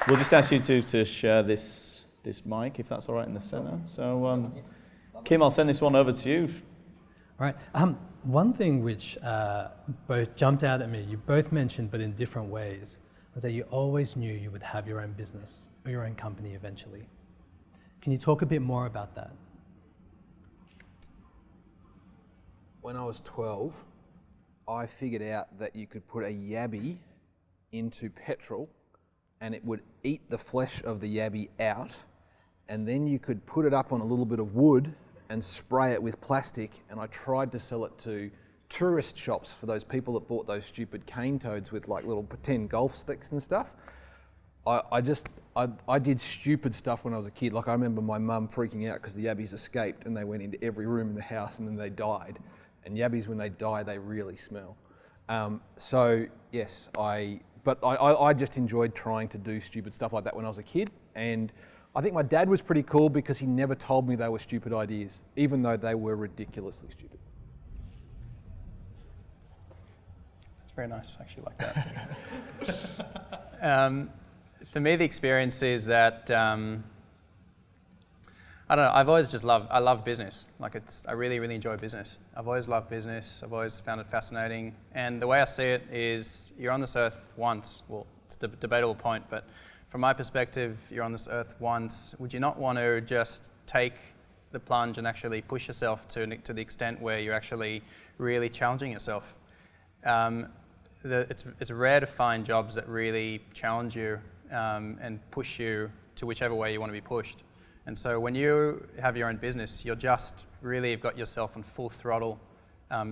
We'll just ask you to share this mic, if that's all right, in the centre. So, Kim, I'll send this one over to you. All right. One thing which both jumped out at me, you both mentioned, but in different ways, was that you always knew you would have your own business or your own company eventually. Can you talk a bit more about that? When I was 12, I figured out that you could put a yabby into petrol and it would eat the flesh of the yabby out, and then you could put it up on a little bit of wood and spray it with plastic, and I tried to sell it to tourist shops for those people that bought those stupid cane toads with like little pretend golf sticks and stuff. I did stupid stuff when I was a kid. Like I remember my mum freaking out because the yabbies escaped and they went into every room in the house and then they died. And yabbies, when they die, they really smell. So yes, I just enjoyed trying to do stupid stuff like that when I was a kid. And I think my dad was pretty cool because he never told me they were stupid ideas, even though they were ridiculously stupid. That's very nice, I actually like that. For me, the experience is that, I don't know, I've always just I love business. I really, really enjoy business. I've always loved business. I've always found it fascinating. And the way I see it is you're on this earth once. Well, it's a debatable point, but from my perspective, you're on this earth once. Would you not want to just take the plunge and actually push yourself to the extent where you're actually really challenging yourself? It's rare to find jobs that really challenge you and push you to whichever way you want to be pushed. And so when you have your own business, you've got yourself on full throttle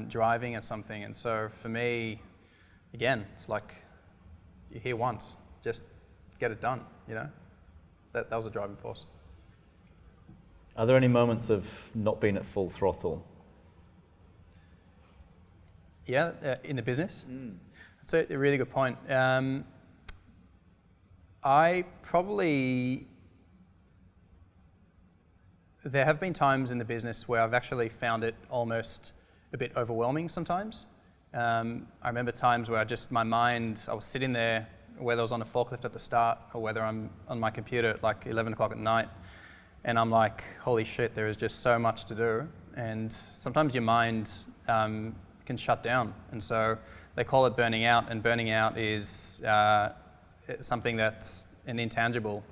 driving at something. And so for me, again, it's like you're here once, just get it done, you know? That was a driving force. Are there any moments of not being at full throttle? Yeah, in the business? That's a really good point. There have been times in the business where I've actually found it almost a bit overwhelming sometimes. I remember times where I was sitting there, whether I was on a forklift at the start or whether I'm on my computer at like 11 o'clock at night, and I'm like, holy shit, there is just so much to do. And sometimes your mind can shut down. And so they call it burning out, and burning out is something that's an intangible.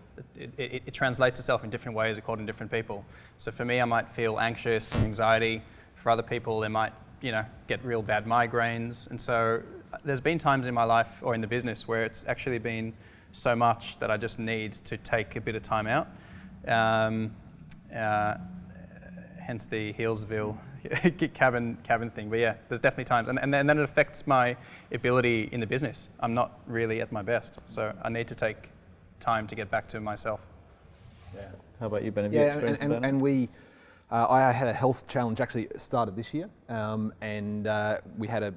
It translates itself in different ways according to different people. So for me, I might feel anxious and anxiety. For other people, they might, get real bad migraines. And so there's been times in my life or in the business where it's actually been so much that I just need to take a bit of time out. Hence the Healesville cabin thing. But yeah, there's definitely times. And then it affects my ability in the business. I'm not really at my best. So I need to take time to get back to myself. Yeah. How about you, Ben? Yeah, and I had a health challenge actually started this year, and we had a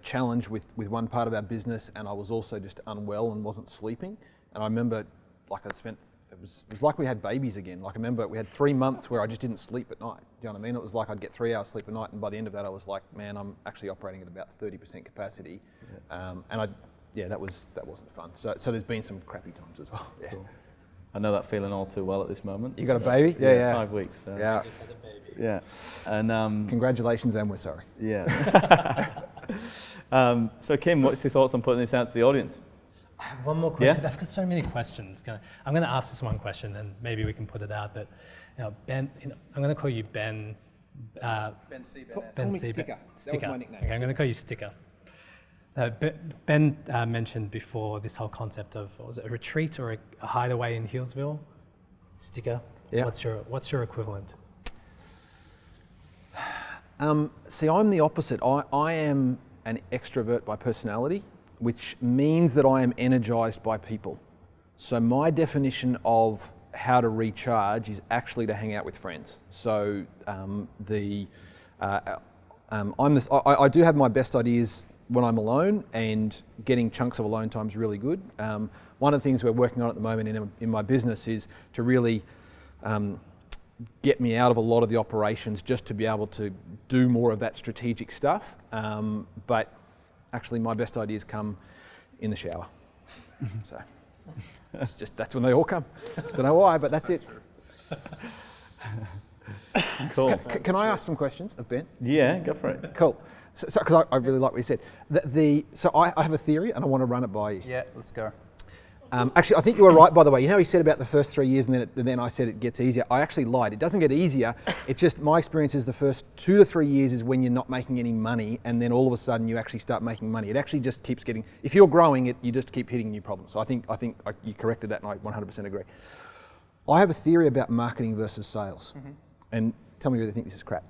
challenge with one part of our business, and I was also just unwell and wasn't sleeping. And I remember, it was like we had babies again. Like I remember we had 3 months where I just didn't sleep at night. Do you know what I mean? It was like I'd get 3 hours sleep a night, and by the end of that, I was like, man, I'm actually operating at about 30% capacity, that wasn't fun. So there's been some crappy times as well. Yeah. Cool. I know that feeling all too well at this moment. You got a baby? Yeah. 5 weeks. Yeah. I just had a baby. Yeah. And congratulations, and we're sorry. Yeah. So Kim, what's your thoughts on putting this out to the audience? I have one more question. Yeah? I've got so many questions. I'm going to ask this one question, and maybe we can put it out. But Ben, I'm going to call you Ben. Ben C. Call me Sticker. That was my nickname. Okay, I'm going to call you Sticker. Ben mentioned before this whole concept of, was it a retreat or a hideaway in Healesville? Sticker. Yeah. What's your equivalent? See, I'm the opposite. I am an extrovert by personality, which means that I am energized by people. So my definition of how to recharge is actually to hang out with friends. So I do have my best ideas when I'm alone, and getting chunks of alone time is really good. One of the things we're working on at the moment in my business is to really get me out of a lot of the operations just to be able to do more of that strategic stuff. But actually my best ideas come in the shower. So It's just, that's when they all come. Don't know why, but that's it. Cool. Can I ask some questions of Ben? Yeah, go for it. Cool. So, because I really like what you said. So I have a theory and I want to run it by you. Yeah, let's go. Actually, I think you were right, by the way. You know, he said about the first 3 years and then I said it gets easier. I actually lied. It doesn't get easier. It's just my experience is the first 2 to 3 years is when you're not making any money, and then all of a sudden you actually start making money. It actually just keeps getting, if you're growing, you just keep hitting new problems. So I think you corrected that and I 100% agree. I have a theory about marketing versus sales. Mm-hmm. And tell me whether you think this is crap.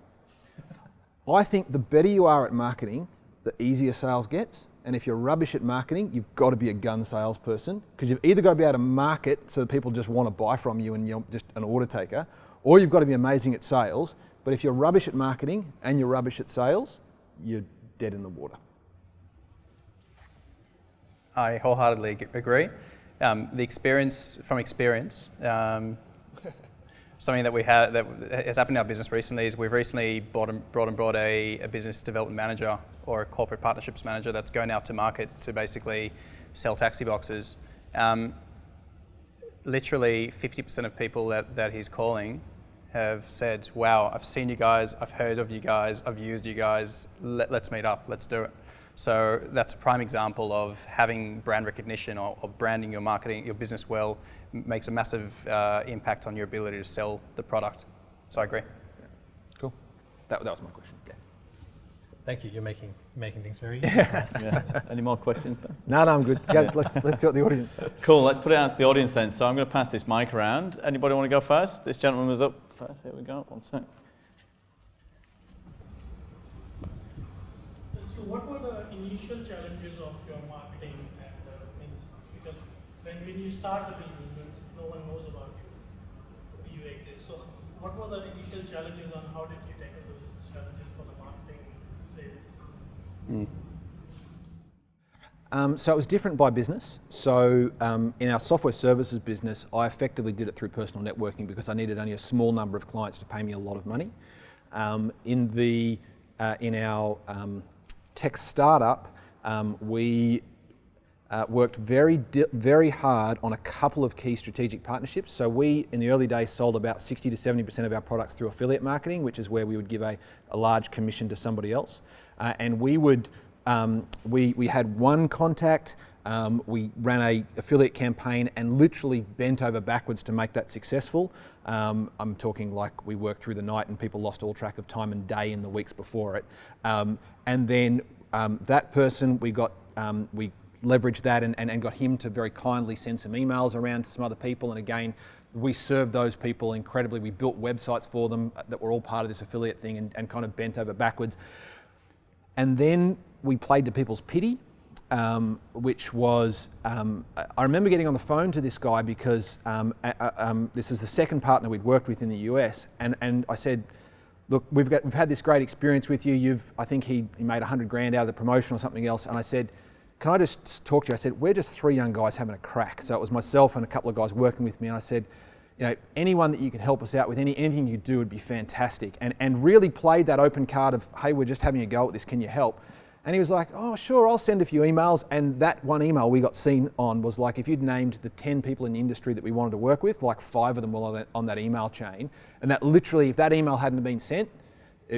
I think the better you are at marketing, the easier sales gets. And if you're rubbish at marketing, you've got to be a gun salesperson, because you've either got to be able to market so that people just want to buy from you and you're just an order taker, or you've got to be amazing at sales. But if you're rubbish at marketing and you're rubbish at sales, you're dead in the water. I wholeheartedly agree. The experience, something that we had that has happened in our business recently is we've recently brought a business development manager or a corporate partnerships manager that's going out to market to basically sell taxi boxes. Literally 50% of people that he's calling have said, wow, I've seen you guys, I've heard of you guys, I've used you guys, let's meet up, let's do it. So that's a prime example of having brand recognition or branding your marketing, your business well, makes a massive impact on your ability to sell the product. So I agree. Yeah. Cool. That was my question. Yeah. Thank you. You're making things very nice. Yeah. Any more questions, Ben? No, I'm good. Go, let's see what the audience. Cool, let's put it out to the audience then. So I'm going to pass this mic around. Anybody want to go first? This gentleman was up first. Here we go. 1 sec. So what were the initial challenges of your marketing and things? Because when you start the business, no one knows about you exist. So what were the initial challenges and how did you tackle those challenges for the marketing sales? So it was different by business. So in our software services business, I effectively did it through personal networking because I needed only a small number of clients to pay me a lot of money. In our tech startup, we worked very hard on a couple of key strategic partnerships. So we, in the early days, sold about 60 to 70% of our products through affiliate marketing, which is where we would give a large commission to somebody else. And we would, we had one contact, we ran a affiliate campaign and literally bent over backwards to make that successful. I'm talking like we worked through the night and people lost all track of time and day in the weeks before it. And then that person, we leveraged that and got him to very kindly send some emails around to some other people. And again, we served those people incredibly. We built websites for them that were all part of this affiliate thing and kind of bent over backwards. And then we played to people's pity, which was, I remember getting on the phone to this guy because this is the second partner we'd worked with in the US. And I said, look, we've had this great experience with you. I think he made $100,000 out of the promotion or something else. And I said, can I just talk to you? I said, we're just 3 young guys having a crack. So it was myself and a couple of guys working with me. And I said, you know, anyone that you could help us out with, anything you do would be fantastic. And really played that open card of, hey, we're just having a go at this, can you help? And he was like, oh, sure, I'll send a few emails. And that one email we got seen on was like, if you'd named the 10 people in the industry that we wanted to work with, like 5 of them were on that email chain. And that literally, if that email hadn't been sent,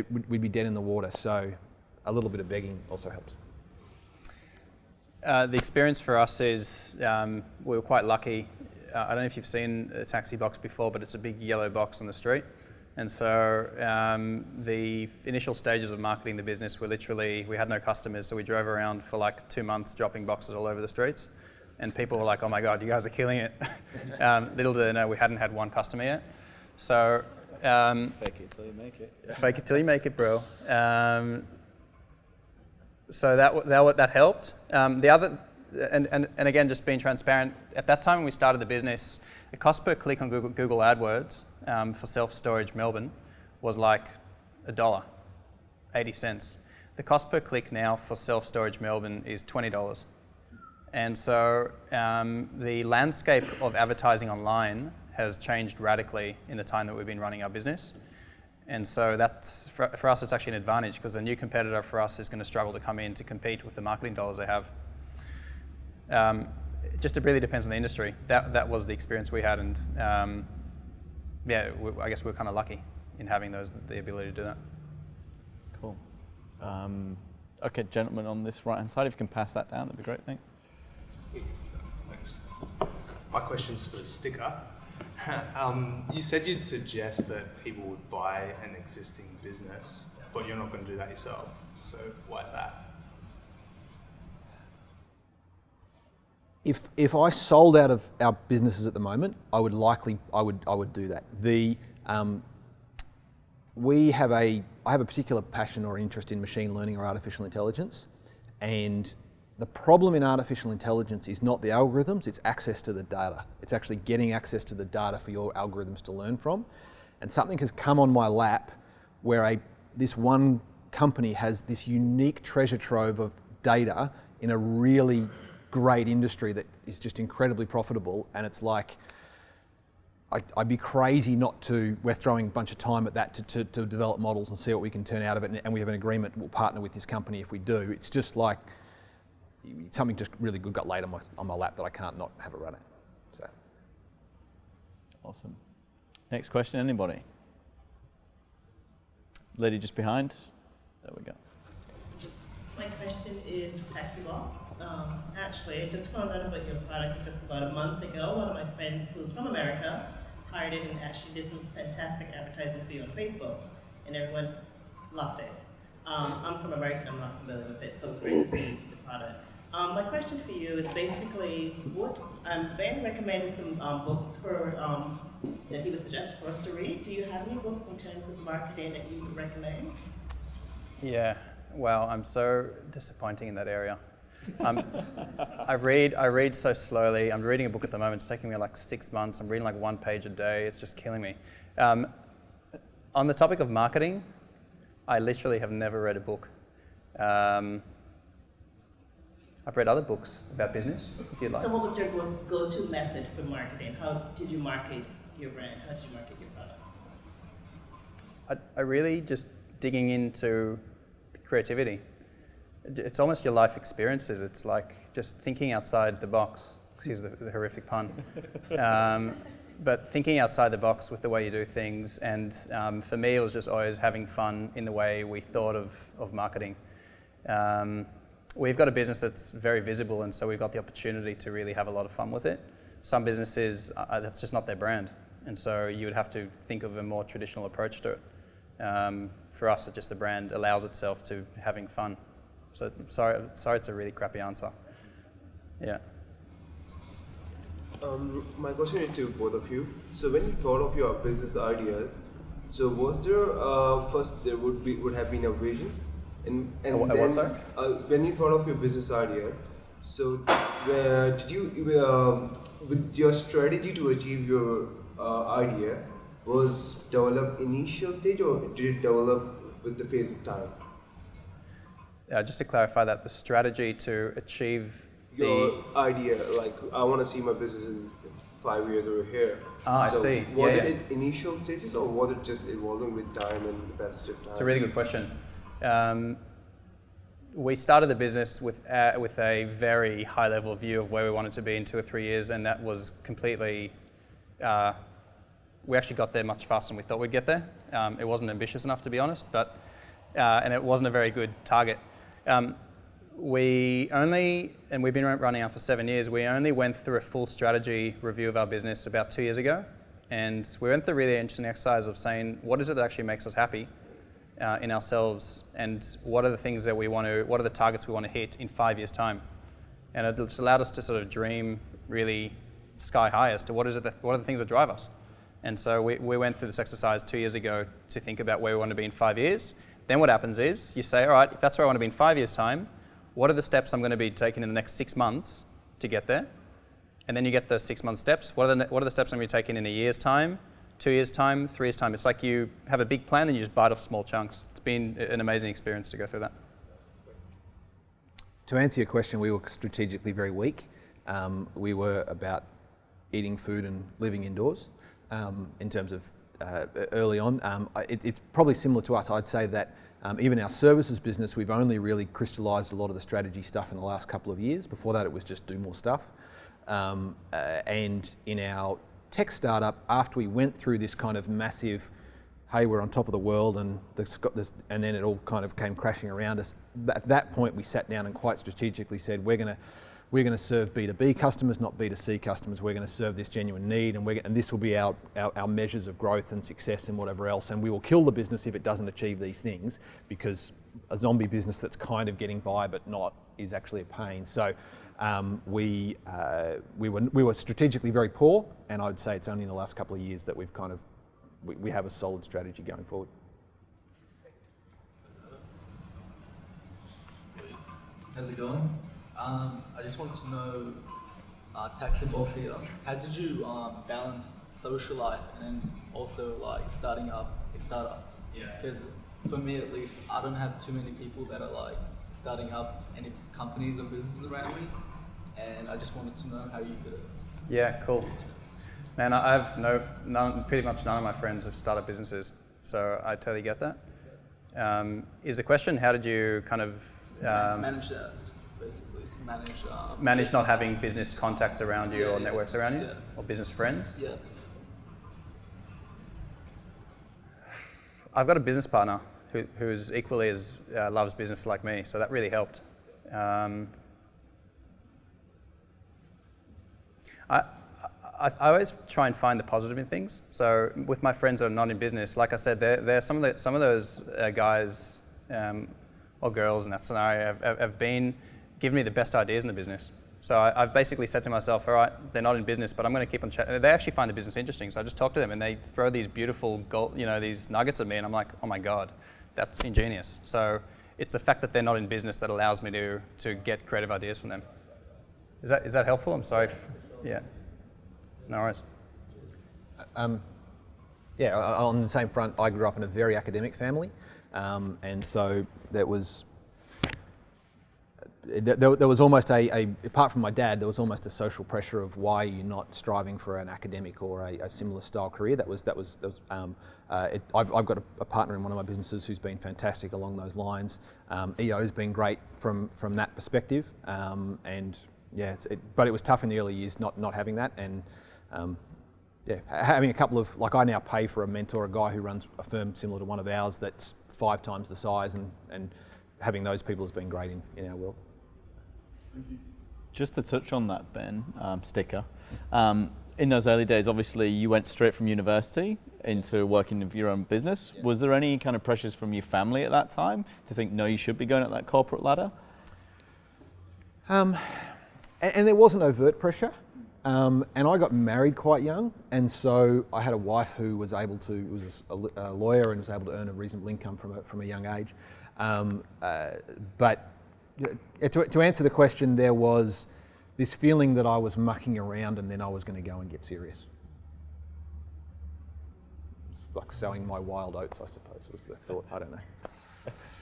we'd be dead in the water. So a little bit of begging also helps. The experience for us is we were quite lucky. I don't know if you've seen a Taxibox before, but it's a big yellow box on the street. And so the initial stages of marketing the business were literally, we had no customers, so we drove around for like 2 months dropping boxes all over the streets. And people were like, oh my God, you guys are killing it. Little did they know we hadn't had one customer yet. So fake it till you make it. Fake it till you make it, bro. So that helped. The other, and again, just being transparent, at that time when we started the business, the cost per click on Google AdWords for self-storage Melbourne was like $1, 80 cents. The cost per click now for self-storage Melbourne is $20. And so the landscape of advertising online has changed radically in the time that we've been running our business. And so that's, for us, it's actually an advantage because a new competitor for us is going to struggle to come in to compete with the marketing dollars they have. it just really depends on the industry. That was the experience we had, and I guess we're kind of lucky in having the ability to do that. Cool. Okay, gentlemen on this right-hand side, if you can pass that down, that'd be great, thanks. Thanks. My question's for the sticker. You said you'd suggest that people would buy an existing business, but you're not going to do that yourself. So why is that? If I sold out of our businesses at the moment, I would do that. I have a particular passion or interest in machine learning or artificial intelligence, and the problem in artificial intelligence is not the algorithms, it's access to the data. It's actually getting access to the data for your algorithms to learn from. And something has come on my lap where this one company has this unique treasure trove of data in a really great industry that is just incredibly profitable, and it's like, I'd be crazy not to. We're throwing a bunch of time at that to develop models and see what we can turn out of it, and we have an agreement. We'll partner with this company if we do. It's just like something just really good got laid on my lap that I can't not have a run at. So Awesome. Next question, anybody? Lady just behind. There we go. My question is Taxibox. Actually, I just found out about your product just about a month ago. One of my friends who's from America hired it and actually did some fantastic advertising for you on Facebook, and everyone loved it. I'm from America, I'm not familiar with it, so it's great to see the product. My question for you is basically, Ben recommended some books that he would suggest for us to read. Do you have any books in terms of marketing that you would recommend? Yeah. Wow, I'm so disappointing in that area. I read so slowly. I'm reading a book at the moment. It's taking me like 6 months. I'm reading like 1 page a day. It's just killing me. On the topic of marketing, I literally have never read a book. I've read other books about business, if you'd like. So what was your go-to method for marketing? How did you market your brand? How did you market your product? I really just digging into creativity. It's almost your life experiences. It's like just thinking outside the box. Excuse the horrific pun. But thinking outside the box with the way you do things. And for me, it was just always having fun in the way we thought of marketing. We've got a business that's very visible, and so we've got the opportunity to really have a lot of fun with it. Some businesses, that's just not their brand. And so you would have to think of a more traditional approach to it. For us, it's just the brand allows itself to having fun. So sorry, it's a really crappy answer. Yeah. My question is to both of you. So when you thought of your business ideas, so was there first there would have been a vision, and then when you thought of your business ideas, so did you with your strategy to achieve your idea was developed initial stage, or did it develop with the phase of time? Just to clarify that, the strategy to achieve your idea, like I want to see my business in 5 years over here. I see. Was it initial stages, or was it just evolving with time and the passage of time? It's a really good question. We started the business with a very high level view of where we wanted to be in 2 or 3 years, and that was completely. We actually got there much faster than we thought we'd get there. It wasn't ambitious enough, to be honest, but and it wasn't a very good target. We've been running out for 7 years, we only went through a full strategy review of our business about 2 years ago, and we went through a really interesting exercise of saying, what is it that actually makes us happy in ourselves, and what are the things that what are the targets we want to hit in 5 years' time? And it just allowed us to sort of dream really sky high as to what are the things that drive us. And so we went through this exercise 2 years ago to think about where we want to be in 5 years. Then what happens is you say, all right, if that's where I want to be in 5 years' time, what are the steps I'm going to be taking in the next 6 months to get there? And then you get those 6 month steps. What are the steps I'm going to be taking in a year's time, 2 years' time, 3 years' time? It's like you have a big plan, then you just bite off small chunks. It's been an amazing experience to go through that. To answer your question, we were strategically very weak. We were about eating food and living indoors in terms of early on. It's probably similar to us. I'd say that Even our services business, we've only really crystallised a lot of the strategy stuff in the last couple of years. Before that, it was just do more stuff. And in our tech startup, after we went through this kind of massive, hey, we're on top of the world, and then it all kind of came crashing around us. At that point, we sat down and quite strategically said, we're going to serve B2B customers, not B2C customers. We're going to serve this genuine need, and this will be our measures of growth and success and whatever else. And we will kill the business if it doesn't achieve these things, because a zombie business that's kind of getting by but not is actually a pain. So we were strategically very poor, and I'd say it's only in the last couple of years that we've kind of we have a solid strategy going forward. How's it going? I just wanted to know, Taxibox here, how did you balance social life and then also like starting up a startup? Yeah. Because for me at least, I don't have too many people that are like starting up any companies or businesses around me, and I just wanted to know how you did it. Yeah, cool. Man, I have pretty much none of my friends have started businesses, so I totally get that. Is the question, how did you kind of manage that, basically? Manage not having business contacts around you or networks around you? Yeah. Or business friends? Yeah. I've got a business partner who's equally as loves business like me, so that really helped. I always try and find the positive in things. So with my friends that are not in business, like I said, they're some of those guys or girls in that scenario have been giving me the best ideas in the business. So I've basically said to myself, all right, they're not in business, but I'm going to keep on chatting. They actually find the business interesting, so I just talk to them, and they throw these beautiful these nuggets at me, and I'm like, oh my god, that's ingenious. So it's the fact that they're not in business that allows me to get creative ideas from them. Is that helpful? I'm sorry. Yeah. No worries. On the same front, I grew up in a very academic family, and so there was almost apart from my dad, there was almost a social pressure of why you're not striving for an academic or a similar style career. I've got a partner in one of my businesses who's been fantastic along those lines. EO's been great from that perspective, but it was tough in the early years not having that, and having a couple of, like, I now pay for a mentor, a guy who runs a firm similar to one of ours that's 5 times the size, and having those people has been great in our world. Just to touch on that, Ben, Sticker, in those early days, obviously you went straight from university into working with your own business. Yes. Was there any kind of pressures from your family at that time to think, no, you should be going up that corporate ladder? And there wasn't overt pressure. And I got married quite young, and so I had a wife who was a lawyer and was able to earn a reasonable income from a young age. But to answer the question, there was this feeling that I was mucking around and then I was going to go and get serious. It's like sowing my wild oats, I suppose, was the thought. I don't know.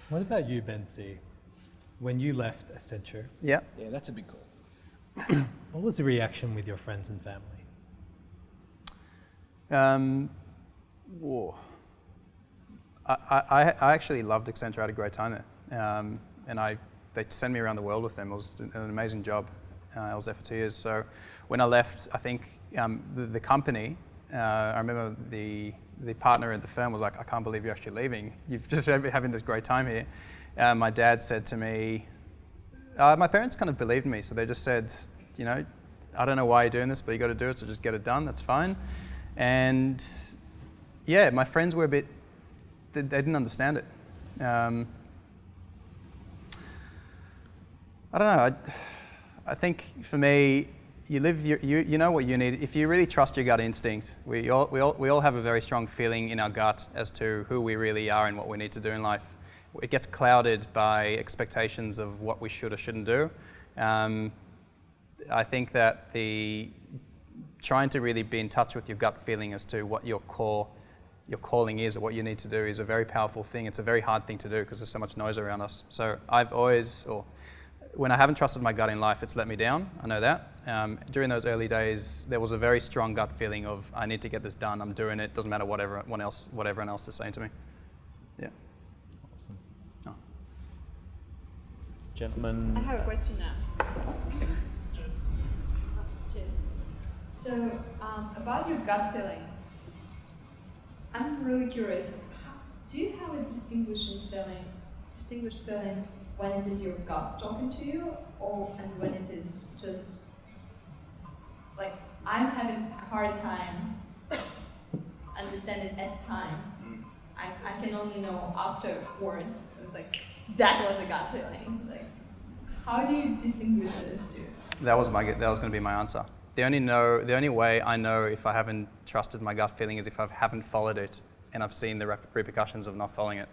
What about you, Ben C? When you left Accenture? Yeah, that's a big call. What was the reaction with your friends and family? I actually loved Accenture. I had a great time there, and they sent me around the world with them. It was an amazing job. I was there for 2 years. So when I left, I think the company, I remember the partner at the firm was like, I can't believe you're actually leaving. You've just been having this great time here. My dad said to me, my parents kind of believed me, so they just said, I don't know why you're doing this, but you got to do it, so just get it done, that's fine. And yeah, my friends were they didn't understand it. I don't know, I think for me, you know what you need. If you really trust your gut instinct, we all have a very strong feeling in our gut as to who we really are and what we need to do in life. It gets clouded by expectations of what we should or shouldn't do. I think that trying to really be in touch with your gut feeling as to what your calling is or what you need to do is a very powerful thing. It's a very hard thing to do because there's so much noise around us. So when I haven't trusted my gut in life, it's let me down. I know that. During those early days, there was a very strong gut feeling of, I need to get this done. I'm doing it. Doesn't matter what everyone else is saying to me. Yeah. Awesome. Gentlemen. I have a question now. Cheers. So, about your gut feeling, I'm really curious. Do you have a distinguished feeling when it is your gut talking to you, and when it is just like I'm having a hard time understanding at the time. I can only know afterwards. It's like that was a gut feeling. Like, how do you distinguish those two? That was going to be my answer. The only way I know if I haven't trusted my gut feeling is if I haven't followed it and I've seen the repercussions of not following it.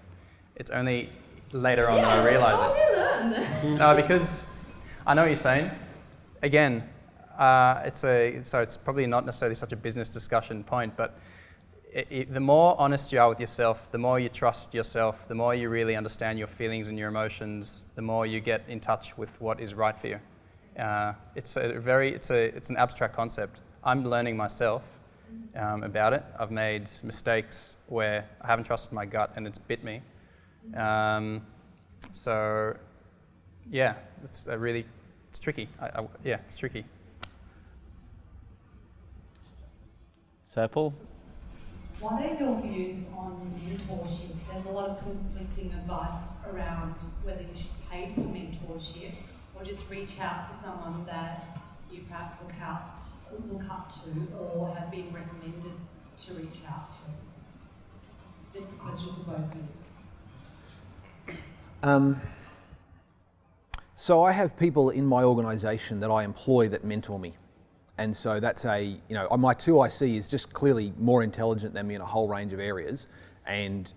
It's only later on that I realize it. How do you learn? No, because I know what you're saying. Again, it's probably not necessarily such a business discussion point, but the more honest you are with yourself, the more you trust yourself, the more you really understand your feelings and your emotions, the more you get in touch with what is right for you. It's an abstract concept. I'm learning myself about it. I've made mistakes where I haven't trusted my gut and it's bit me. So, yeah, it's tricky. It's tricky. Serpil? What are your views on mentorship? There's a lot of conflicting advice around whether you should pay for mentorship or just reach out to someone that you perhaps look up to or have been recommended to reach out to. This is a question for both of you. So I have people in my organisation that I employ that mentor me. And so that's my 2IC is just clearly more intelligent than me in a whole range of areas. And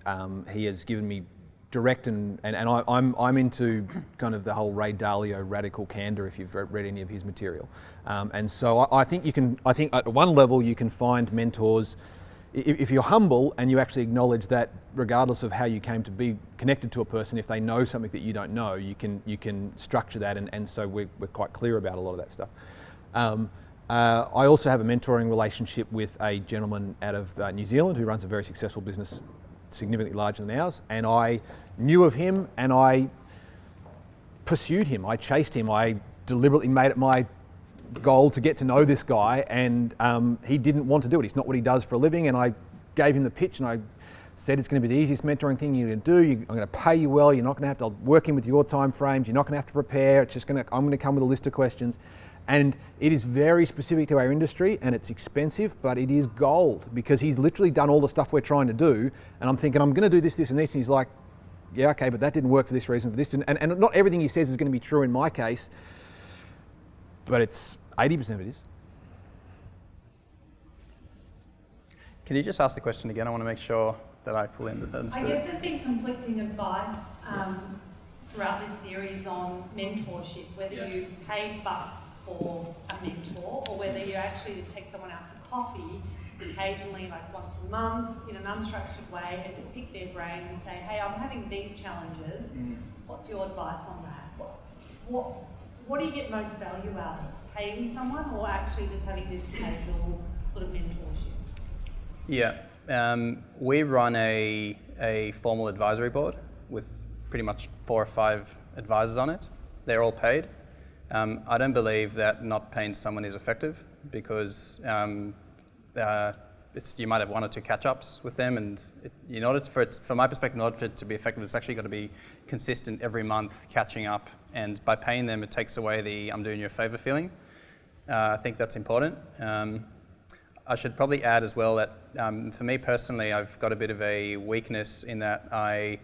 he has given me direct and I'm into kind of the whole Ray Dalio radical candor if you've read any of his material. And so I think at one level you can find mentors if you're humble and you actually acknowledge that regardless of how you came to be connected to a person, if they know something that you don't know, you can structure that and so we're quite clear about a lot of that stuff. I also have a mentoring relationship with a gentleman out of New Zealand who runs a very successful business, significantly larger than ours, and I knew of him and I pursued him, I chased him, I deliberately made it my goal to get to know this guy, and he didn't want to do it. It's not what he does for a living, and I gave him the pitch and I said it's going to be the easiest mentoring thing you're going to do. I'm going to pay you well, you're not going to have to work in with your time frames, you're not going to have to prepare, I'm going to come with a list of questions. And it is very specific to our industry and it's expensive, but it is gold because he's literally done all the stuff we're trying to do. And I'm thinking, I'm going to do this, this and this. And he's like, yeah, okay, but that didn't work for this reason, for this. And not everything he says is going to be true in my case, but it's 80% of it is. Can you just ask the question again? I want to make sure that I fully understood. I guess there's been conflicting advice throughout this series on mentorship, whether you pay bucks for a mentor or whether you actually just take someone out for coffee occasionally, like once a month, in an unstructured way, and just pick their brain and say, hey, I'm having these challenges. What's your advice on that? What do you get most value out of? Paying someone or actually just having this casual sort of mentorship? Yeah, we run a formal advisory board with pretty much 4 or 5 advisors on it. They're all paid. I don't believe that not paying someone is effective because you might have 1 or 2 catch-ups with them, and from my perspective, in order for it to be effective, it's actually got to be consistent every month, catching up, and by paying them, it takes away the I'm doing you a favour feeling. I think that's important. I should probably add as well that for me personally, I've got a bit of a weakness in that I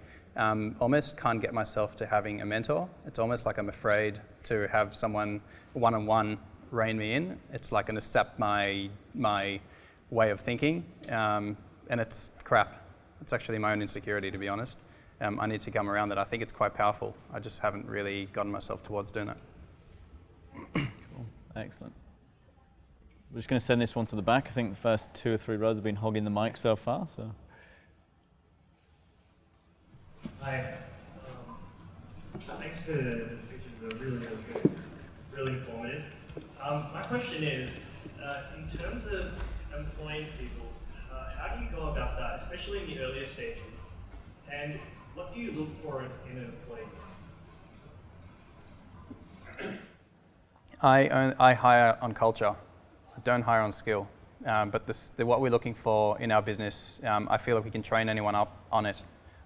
almost can't get myself to having a mentor. It's almost like I'm afraid to have someone one-on-one rein me in. It's like going to sap my way of thinking, and it's crap. It's actually my own insecurity, to be honest. I need to come around that. I think it's quite powerful. I just haven't really gotten myself towards doing it. Cool. Excellent. We're just going to send this one to the back. I think the first 2 or 3 rows have been hogging the mic so far. So. Hi. Thanks for the speeches. They're really, really good, really informative. My question is, in terms of employing people, how do you go about that, especially in the earlier stages? And what do you look for in an employee? I hire on culture. I don't hire on skill. But what we're looking for in our business, I feel like we can train anyone up on it.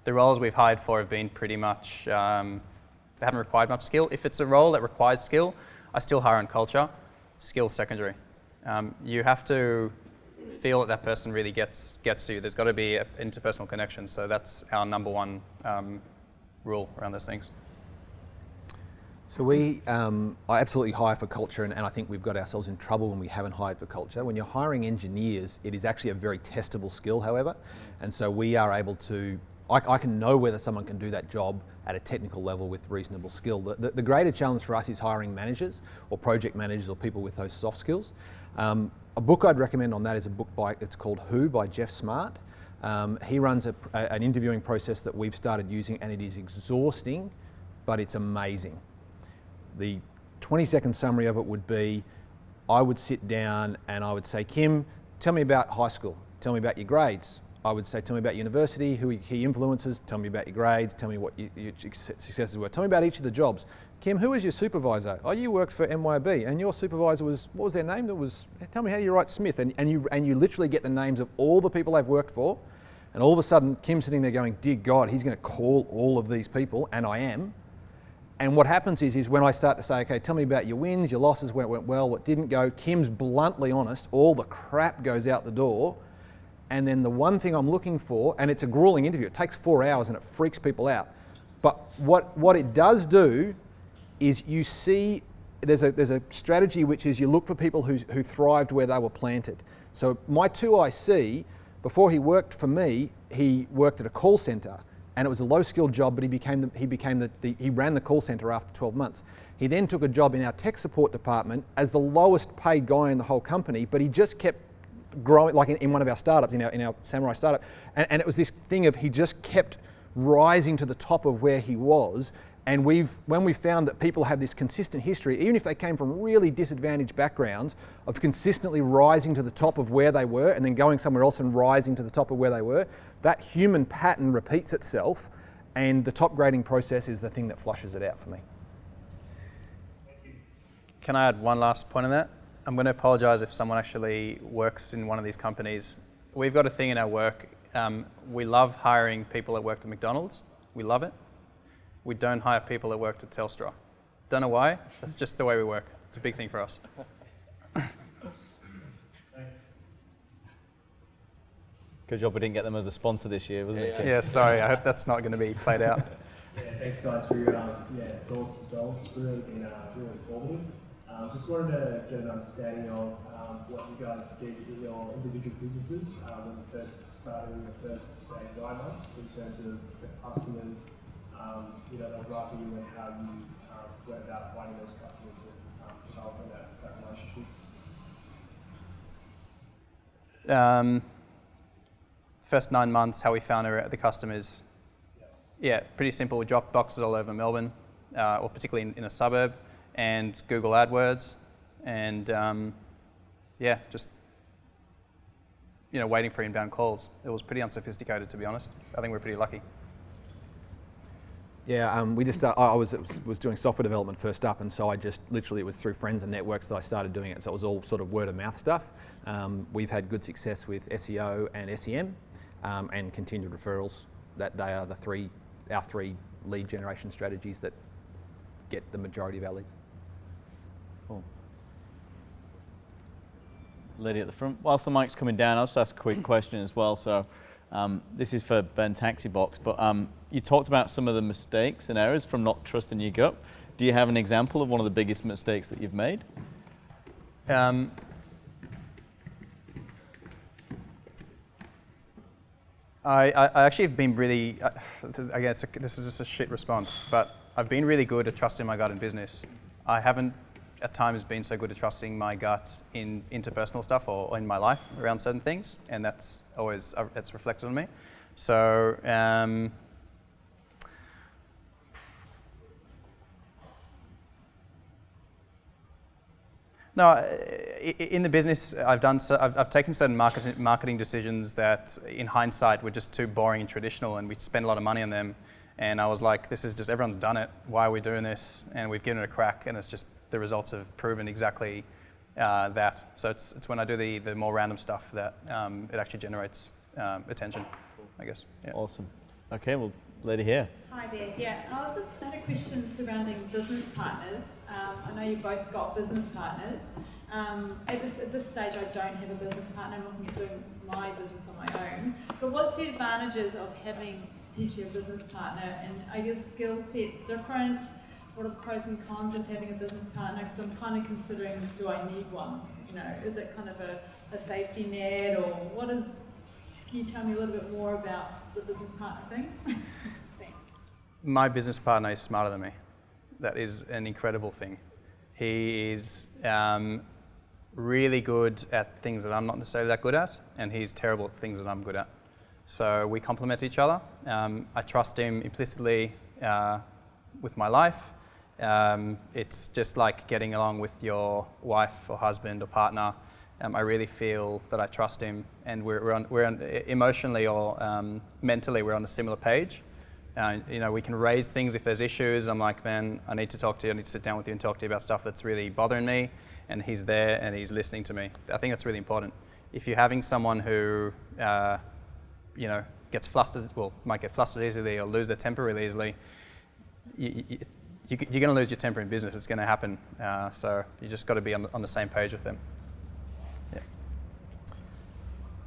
The roles we've hired for have been pretty much, they haven't required much skill. If it's a role that requires skill, I still hire on culture. Skill secondary. You have to feel that person really gets you. There's got to be an interpersonal connection. So that's our number one rule around those things. So I absolutely hire for culture, and I think we've got ourselves in trouble when we haven't hired for culture. When you're hiring engineers, it is actually a very testable skill, however, and so we are able to, I can know whether someone can do that job at a technical level with reasonable skill. The greater challenge for us is hiring managers or project managers or people with those soft skills. A book I'd recommend on that is a book it's called Who by Jeff Smart. He runs an interviewing process that we've started using, and it is exhausting, but it's amazing. The 20-second summary of it would be, I would sit down and I would say, Kim, tell me about high school. Tell me about your grades. I would say, tell me about university, who are your key influences, tell me about your grades, tell me what your successes were. Tell me about each of the jobs. Kim, who was your supervisor? Oh, you worked for MYOB, and your supervisor was, what was their name? Tell me how you write Smith. And you literally get the names of all the people they've worked for, and all of a sudden, Kim's sitting there going, dear God, he's going to call all of these people, and I am. And what happens is when I start to say, okay, tell me about your wins, your losses, where it went well, what didn't go, Kim's bluntly honest, all the crap goes out the door. And then the one thing I'm looking for, and it's a grueling interview, it takes 4 hours and it freaks people out. But what it does do is you see, there's a strategy which is you look for people who thrived where they were planted. So my 2IC, before he worked for me, he worked at a call center. And it was a low-skilled job, but he ran the call center after 12 months. He then took a job in our tech support department as the lowest paid guy in the whole company, but he just kept growing, like in one of our startups, in our Samurai startup. And it was this thing of he just kept rising to the top of where he was. And when we found that people have this consistent history, even if they came from really disadvantaged backgrounds, of consistently rising to the top of where they were and then going somewhere else and rising to the top of where they were, that human pattern repeats itself, and the top grading process is the thing that flushes it out for me. Can I add one last point on that? I'm going to apologise if someone actually works in one of these companies. We've got a thing in our work. We love hiring people that worked at McDonald's. We love it. We don't hire people that worked at Telstra. Don't know why. That's just the way we work. It's a big thing for us. Thanks. Good job we didn't get them as a sponsor this year, wasn't it? Yeah, sorry. I hope that's not going to be played out. Yeah, thanks guys for your thoughts as well. It's really been really informative. Just wanted to get an understanding of what you guys did in your individual businesses when you first started in the first, say, 9 months, in terms of the customers that were right for you, and how you went about finding those customers and developing that relationship. First 9 months, how we found the customers. Yes. Yeah, pretty simple. We dropped boxes all over Melbourne, or particularly in a suburb, and Google AdWords, and just waiting for inbound calls. It was pretty unsophisticated, to be honest. I think we're pretty lucky. Yeah, we just I was doing software development first up, and so I just literally, it was through friends and networks that I started doing it. So it was all sort of word of mouth stuff. We've had good success with SEO and SEM, and continued referrals. That they are our three lead generation strategies that get the majority of our leads. Cool. Lady at the front. Whilst the mic's coming down, I'll just ask a quick question as well. So this is for Ben Taxibox, but you talked about some of the mistakes and errors from not trusting your gut. Do you have an example of one of the biggest mistakes that you've made? I actually have been really, again, this is just a shit response, but I've been really good at trusting my gut in business. I haven't at times been so good at trusting my gut in interpersonal stuff or in my life around certain things, and that's always, it's reflected on me. So, no, in the business, I've taken certain marketing decisions that, in hindsight, were just too boring and traditional, and we spent a lot of money on them. And I was like, this is just, everyone's done it. Why are we doing this? And we've given it a crack, and it's just the results have proven exactly that. So it's when I do the more random stuff that it actually generates attention, I guess. Yeah. Awesome. Okay, well, lady here. Hi there. Yeah, I was just had a question surrounding business partners. I know you both got business partners. At this stage, I don't have a business partner. I'm looking at doing my business on my own. But what's the advantages of having potentially a business partner? And I guess skill sets different. What are the pros and cons of having a business partner? Because I'm kind of considering, do I need one? You know, is it kind of a safety net, or what is? Can you tell me a little bit more about the business partner thing? Thanks. My business partner is smarter than me. That is an incredible thing. He is really good at things that I'm not necessarily that good at, and he's terrible at things that I'm good at. So we complement each other. I trust him implicitly with my life. It's just like getting along with your wife or husband or partner. I really feel that I trust him, and we're on emotionally or mentally we're on a similar page. You know, we can raise things if there's issues. I'm like, man, I need to talk to you. I need to sit down with you and talk to you about stuff that's really bothering me. And he's there and he's listening to me. I think that's really important. If you're having someone who, you know, gets flustered, well, might get flustered easily or lose their temper really easily, you're going to lose your temper in business. It's going to happen. So you just got to be on the same page with them.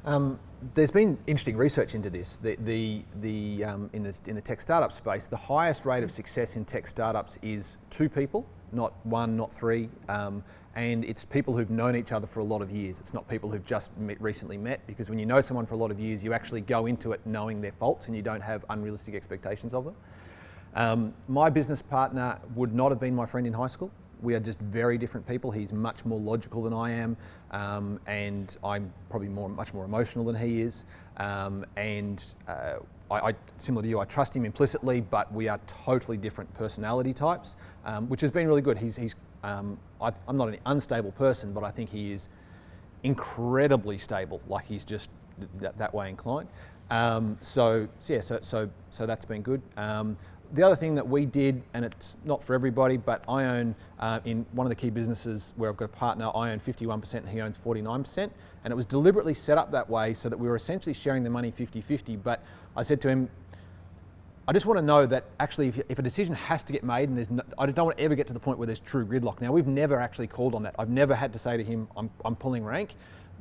Yeah. There's been interesting research into this. In the tech startup space, the highest rate of success in tech startups is 2 people, not 1, not 3, and it's people who've known each other for a lot of years. It's not people who've just recently met, because when you know someone for a lot of years, you actually go into it knowing their faults and you don't have unrealistic expectations of them. My business partner would not have been my friend in high school. We are just very different people. He's much more logical than I am, and I'm probably much more emotional than he is. I, similar to you, I trust him implicitly, but we are totally different personality types, which has been really good. I'm not an unstable person, but I think he is incredibly stable. Like, he's just that way inclined. So that's been good. The other thing that we did, and it's not for everybody, but I own, in one of the key businesses where I've got a partner, I own 51% and he owns 49%. And it was deliberately set up that way so that we were essentially sharing the money 50-50. But I said to him, I just want to know that actually if a decision has to get made, and I don't want to ever get to the point where there's true gridlock. Now, we've never actually called on that. I've never had to say to him, I'm pulling rank.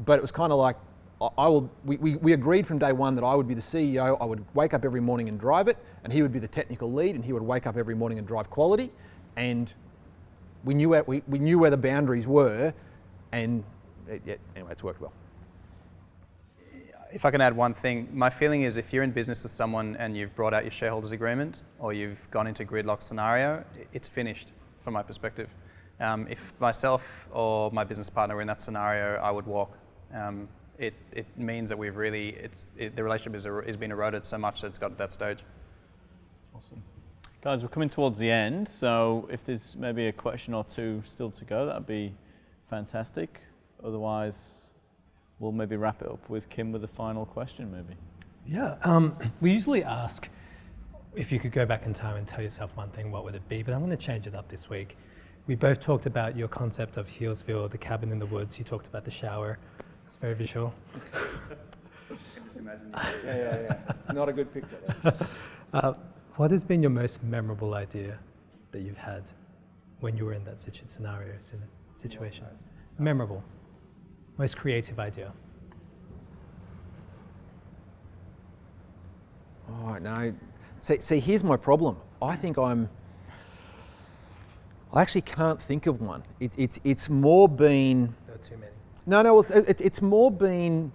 But it was kind of like, we agreed from day one that I would be the CEO, I would wake up every morning and drive it, and he would be the technical lead, and he would wake up every morning and drive quality. And we knew where the boundaries were, and anyway, it's worked well. If I can add one thing, my feeling is if you're in business with someone and you've brought out your shareholders agreement or you've gone into a gridlock scenario, it's finished from my perspective. If myself or my business partner were in that scenario, I would walk. It means that we've really, the relationship has been eroded so much that it's got to that stage. Awesome. Guys, we're coming towards the end, so if there's maybe a question or two still to go, that'd be fantastic. Otherwise, we'll maybe wrap it up with Kim with a final question, maybe. Yeah, we usually ask if you could go back in time and tell yourself one thing, what would it be? But I'm going to change it up this week. We both talked about your concept of Healesville, the cabin in the woods. You talked about the shower. It's very visual. Just imagine. Yeah. It's not a good picture. What has been your most memorable idea that you've had when you were in that situation? Memorable. Most creative idea. Oh, no. See, here's my problem. I think I actually can't think of one. It's more been... There are too many. No, it's more been,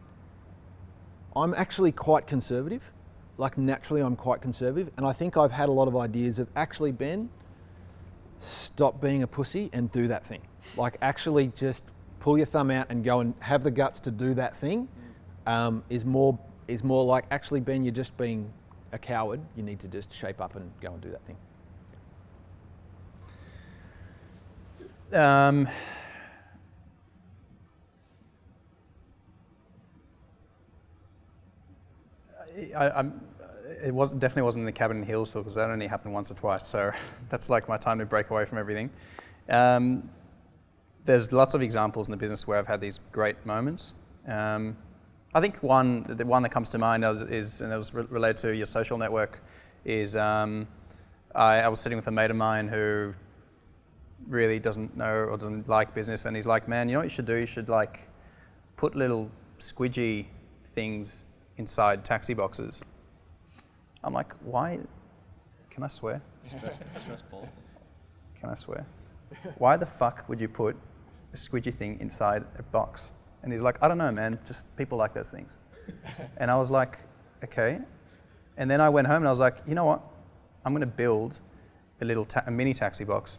I'm actually quite conservative. Like, naturally I'm quite conservative, and I think I've had a lot of ideas of, actually, Ben, stop being a pussy and do that thing. Like, actually just pull your thumb out and go and have the guts to do that thing. Is more like, actually, Ben, you're just being a coward. You need to just shape up and go and do that thing. It definitely wasn't in the cabin in Healesville, because that only happened once or twice. So that's like my time to break away from everything. there's lots of examples in the business where I've had these great moments. I think the one that comes to mind is and it was related to your social network, is I was sitting with a mate of mine who really doesn't know or doesn't like business, and he's like, man, you know what you should do? You should like put little squidgy things inside taxi boxes. I'm like, why? Can I swear? Stress balls. Can I swear? Why the fuck would you put a squidgy thing inside a box? And he's like, I don't know, man, just people like those things. And I was like, okay. And then I went home and I was like, you know what? I'm gonna build a mini taxi box,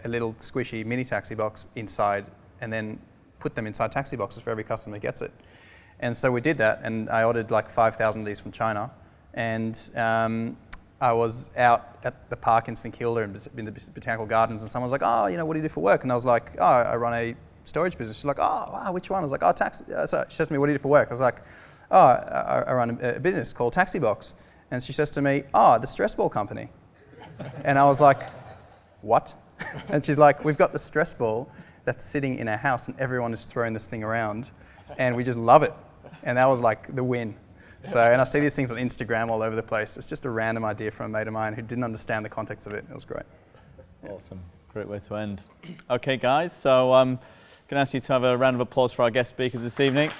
a little squishy mini taxi box inside, and then put them inside taxi boxes for every customer who gets it. And so we did that, and I ordered like 5,000 of these from China. And I was out at the park in St Kilda in the Botanical Gardens, and someone was like, oh, you know, what do you do for work? And I was like, oh, I run a storage business. She's like, oh, wow, which one? I was like, oh, taxi. So she says to me, what do you do for work? I was like, oh, I run a business called Taxibox. And she says to me, oh, the stress ball company. And I was like, what? And she's like, we've got the stress ball that's sitting in our house, and everyone is throwing this thing around, and we just love it. And that was like the win. So, and I see these things on Instagram all over the place. It's just a random idea from a mate of mine who didn't understand the context of it. It was great. Awesome. Great way to end. Okay, guys, so I'm going to ask you to have a round of applause for our guest speakers this evening.